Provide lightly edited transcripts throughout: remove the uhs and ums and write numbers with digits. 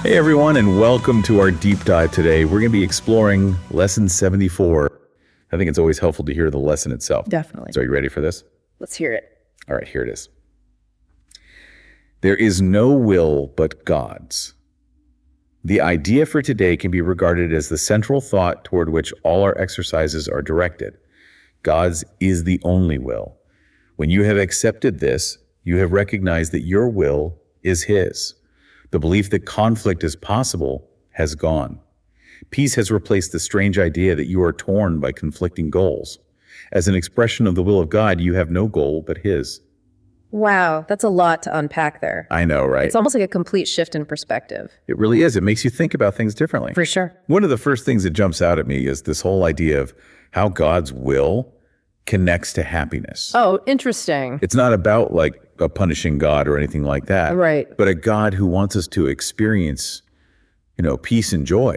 Hey everyone, and welcome to our deep dive today. We're going to be exploring lesson 74. I think it's always helpful to hear the lesson itself. Definitely. So are you ready for this? Let's hear it. All right, here it is. There is no will but God's. The idea for today can be regarded as the central thought toward which all our exercises are directed. God's is the only will. When you have accepted this, you have recognized that your will is His. The belief that conflict is possible has gone. Peace has replaced the strange idea that you are torn by conflicting goals. As an expression of the will of God, you have no goal but His. Wow, that's a lot to unpack there. I know, right? It's almost like a complete shift in perspective. It really is. It makes you think about things differently. For sure. One of the first things that jumps out at me is this whole idea of how God's will connects to happiness. Oh, interesting. It's not about like a punishing God or anything like that. Right. But a God who wants us to experience, peace and joy.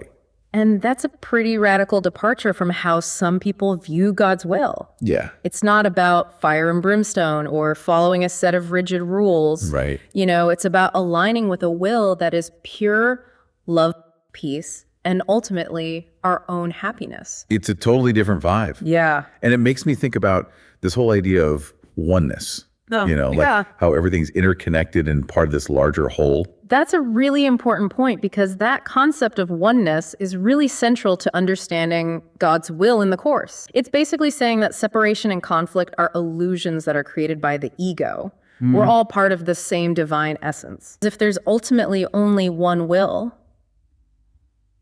And that's a pretty radical departure from how some people view God's will. Yeah. It's not about fire and brimstone or following a set of rigid rules. Right. It's about aligning with a will that is pure love, peace, and ultimately our own happiness. It's a totally different vibe. Yeah. And it makes me think about this whole idea of oneness. Oh, like how everything's interconnected and part of this larger whole. That's a really important point because that concept of oneness is really central to understanding God's will in the Course. It's basically saying that separation and conflict are illusions that are created by the ego. We're all part of the same divine essence. If there's ultimately only one will,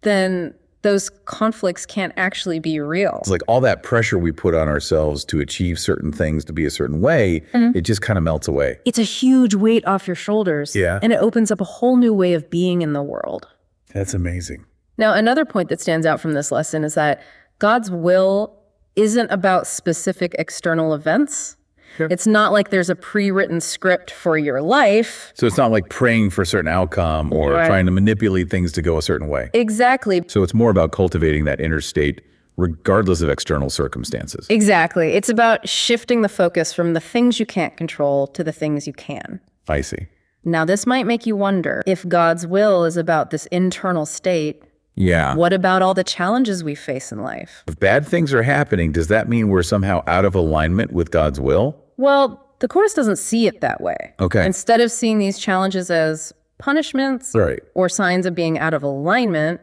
then those conflicts can't actually be real. It's like all that pressure we put on ourselves to achieve certain things, to be a certain way, it just kind of melts away. It's a huge weight off your shoulders. Yeah. And it opens up a whole new way of being in the world. That's amazing. Now, another point that stands out from this lesson is that God's will isn't about specific external events. Sure. It's not like there's a pre-written script for your life. So it's not like praying for a certain outcome or trying to manipulate things to go a certain way. Exactly. So it's more about cultivating that inner state regardless of external circumstances. Exactly. It's about shifting the focus from the things you can't control to the things you can. I see. Now, this might make you wonder if God's will is about this internal state. Yeah. What about all the challenges we face in life? If bad things are happening, does that mean we're somehow out of alignment with God's will? Well, the Course doesn't see it that way. Okay. Instead of seeing these challenges as punishments or signs of being out of alignment,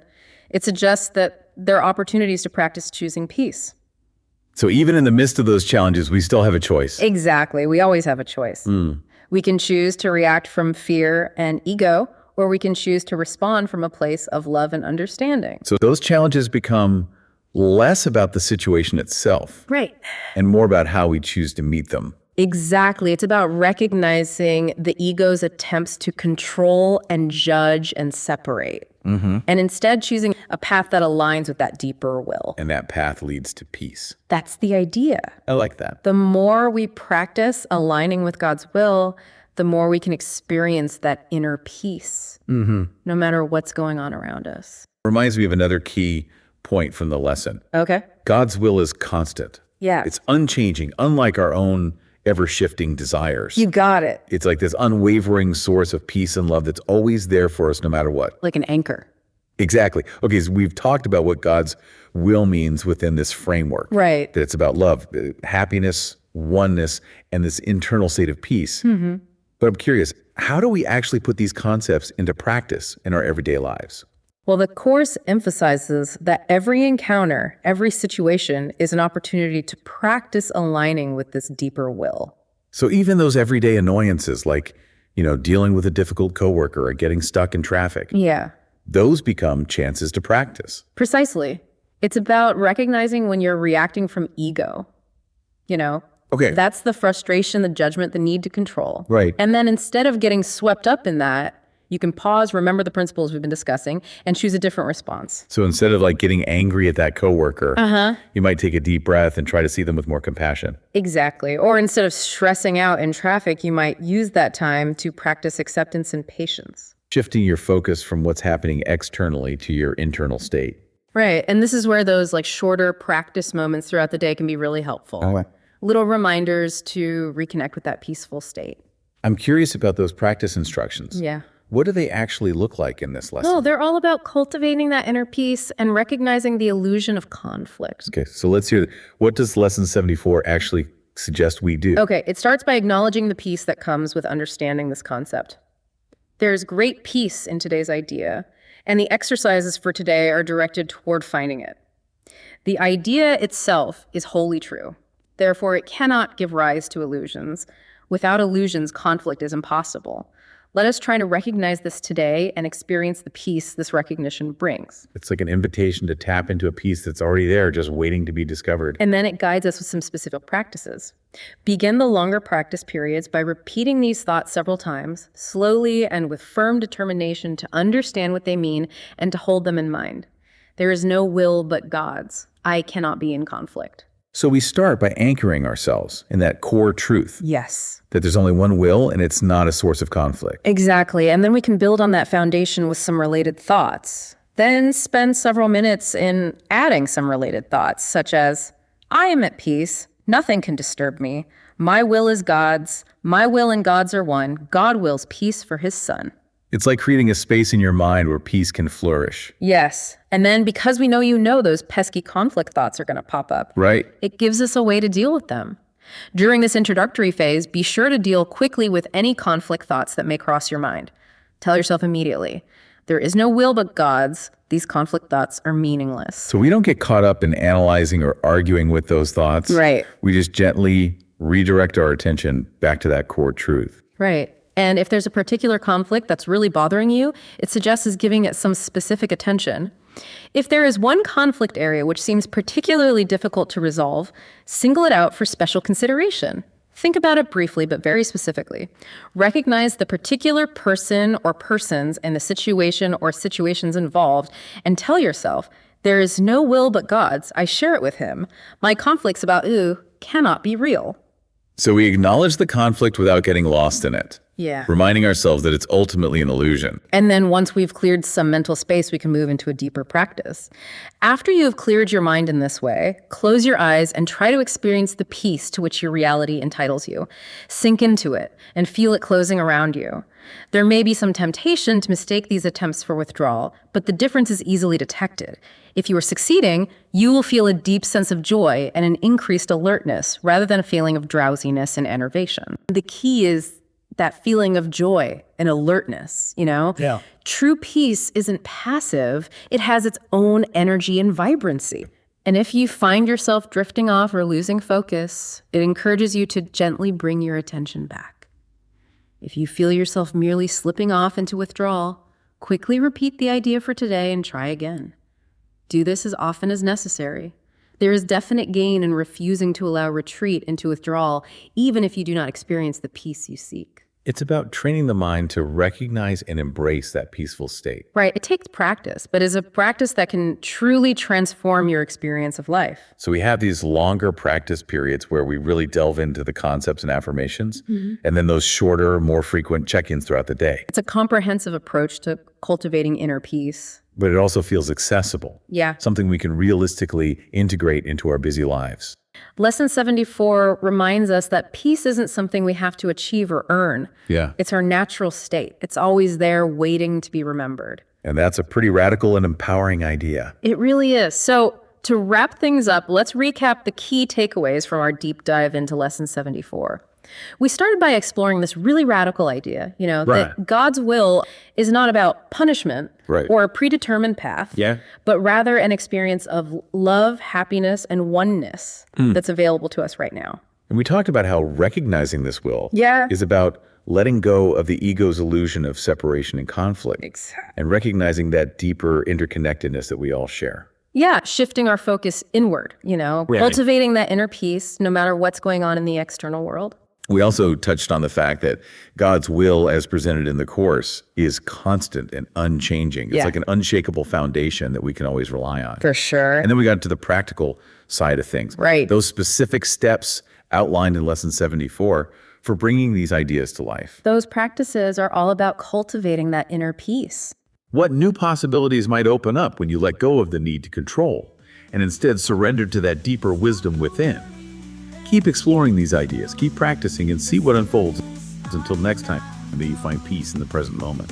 it suggests that there are opportunities to practice choosing peace. So even in the midst of those challenges, we still have a choice. Exactly. We always have a choice. We can choose to react from fear and ego, or we can choose to respond from a place of love and understanding. So those challenges become less about the situation itself. Right. And more about how we choose to meet them. Exactly. It's about recognizing the ego's attempts to control and judge and separate. And instead choosing a path that aligns with that deeper will. And that path leads to peace. That's the idea. I like that. The more we practice aligning with God's will, the more we can experience that inner peace, no matter what's going on around us. Reminds me of another key point from the lesson. Okay. God's will is constant. Yeah. It's unchanging, unlike our own ever-shifting desires. You got it. It's like this unwavering source of peace and love that's always there for us no matter what. Like an anchor. Exactly. Okay, so we've talked about what God's will means within this framework. Right. That it's about love, happiness, oneness, and this internal state of peace. But I'm curious, how do we actually put these concepts into practice in our everyday lives? Well, the Course emphasizes that every encounter, every situation is an opportunity to practice aligning with this deeper will. So even those everyday annoyances like, dealing with a difficult coworker or getting stuck in traffic, Yeah. those become chances to practice. Precisely. It's about recognizing when you're reacting from ego. Okay. That's the frustration, the judgment, the need to control. Right. And then instead of getting swept up in that, you can pause, remember the principles we've been discussing, and choose a different response. So instead of like getting angry at that coworker, you might take a deep breath and try to see them with more compassion. Exactly. Or instead of stressing out in traffic, you might use that time to practice acceptance and patience. Shifting your focus from what's happening externally to your internal state. Right. And this is where those shorter practice moments throughout the day can be really helpful. Okay. Little reminders to reconnect with that peaceful state. I'm curious about those practice instructions. Yeah. What do they actually look like in this lesson? No, they're all about cultivating that inner peace and recognizing the illusion of conflict. Okay, so let's hear, what does lesson 74 actually suggest we do? Okay, it starts by acknowledging the peace that comes with understanding this concept. There's great peace in today's idea, and the exercises for today are directed toward finding it. The idea itself is wholly true. Therefore, it cannot give rise to illusions. Without illusions, conflict is impossible. Let us try to recognize this today and experience the peace this recognition brings. It's like an invitation to tap into a piece that's already there, just waiting to be discovered. And then it guides us with some specific practices. Begin the longer practice periods by repeating these thoughts several times, slowly and with firm determination to understand what they mean and to hold them in mind. There is no will but God's. I cannot be in conflict. So we start by anchoring ourselves in that core truth. Yes. That there's only one will and it's not a source of conflict. Exactly. And then we can build on that foundation with some related thoughts. Then spend several minutes in adding some related thoughts, such as, I am at peace. Nothing can disturb me. My will is God's. My will and God's are one. God wills peace for his son. It's like creating a space in your mind where peace can flourish. Yes. And then because we know those pesky conflict thoughts are going to pop up. Right. It gives us a way to deal with them. During this introductory phase, be sure to deal quickly with any conflict thoughts that may cross your mind. Tell yourself immediately, there is no will but God's. These conflict thoughts are meaningless. So we don't get caught up in analyzing or arguing with those thoughts. Right. We just gently redirect our attention back to that core truth. Right. And if there's a particular conflict that's really bothering you, it suggests giving it some specific attention. If there is one conflict area which seems particularly difficult to resolve, single it out for special consideration. Think about it briefly, but very specifically. Recognize the particular person or persons and the situation or situations involved, and tell yourself, there is no will but God's. I share it with him. My conflicts about cannot be real. So we acknowledge the conflict without getting lost in it. Yeah. Reminding ourselves that it's ultimately an illusion. And then once we've cleared some mental space, we can move into a deeper practice. After you have cleared your mind in this way, close your eyes and try to experience the peace to which your reality entitles you. Sink into it and feel it closing around you. There may be some temptation to mistake these attempts for withdrawal, but the difference is easily detected. If you are succeeding, you will feel a deep sense of joy and an increased alertness rather than a feeling of drowsiness and enervation. The key is that feeling of joy and alertness, Yeah. True peace isn't passive. It has its own energy and vibrancy. And if you find yourself drifting off or losing focus, it encourages you to gently bring your attention back. If you feel yourself merely slipping off into withdrawal, quickly repeat the idea for today and try again. Do this as often as necessary. There is definite gain in refusing to allow retreat into withdrawal, even if you do not experience the peace you seek. It's about training the mind to recognize and embrace that peaceful state. Right. It takes practice, but is a practice that can truly transform your experience of life. So we have these longer practice periods where we really delve into the concepts and affirmations, and then those shorter, more frequent check-ins throughout the day. It's a comprehensive approach to cultivating inner peace. But it also feels accessible. Yeah. Something we can realistically integrate into our busy lives. Lesson 74 reminds us that peace isn't something we have to achieve or earn. Yeah. It's our natural state. It's always there waiting to be remembered. And that's a pretty radical and empowering idea. It really is. So to wrap things up, let's recap the key takeaways from our deep dive into Lesson 74. We started by exploring this really radical idea, Right. that God's will is not about punishment or a predetermined path, but rather an experience of love, happiness, and oneness that's available to us right now. And we talked about how recognizing this will Yeah. is about letting go of the ego's illusion of separation and conflict. Exactly. And recognizing that deeper interconnectedness that we all share. Yeah, shifting our focus inward, cultivating that inner peace no matter what's going on in the external world. We also touched on the fact that God's will, as presented in the Course, is constant and unchanging. It's like an unshakable foundation that we can always rely on. For sure. And then we got to the practical side of things. Right. Those specific steps outlined in Lesson 74 for bringing these ideas to life. Those practices are all about cultivating that inner peace. What new possibilities might open up when you let go of the need to control and instead surrender to that deeper wisdom within? Keep exploring these ideas, keep practicing, and see what unfolds. Until next time, may you find peace in the present moment.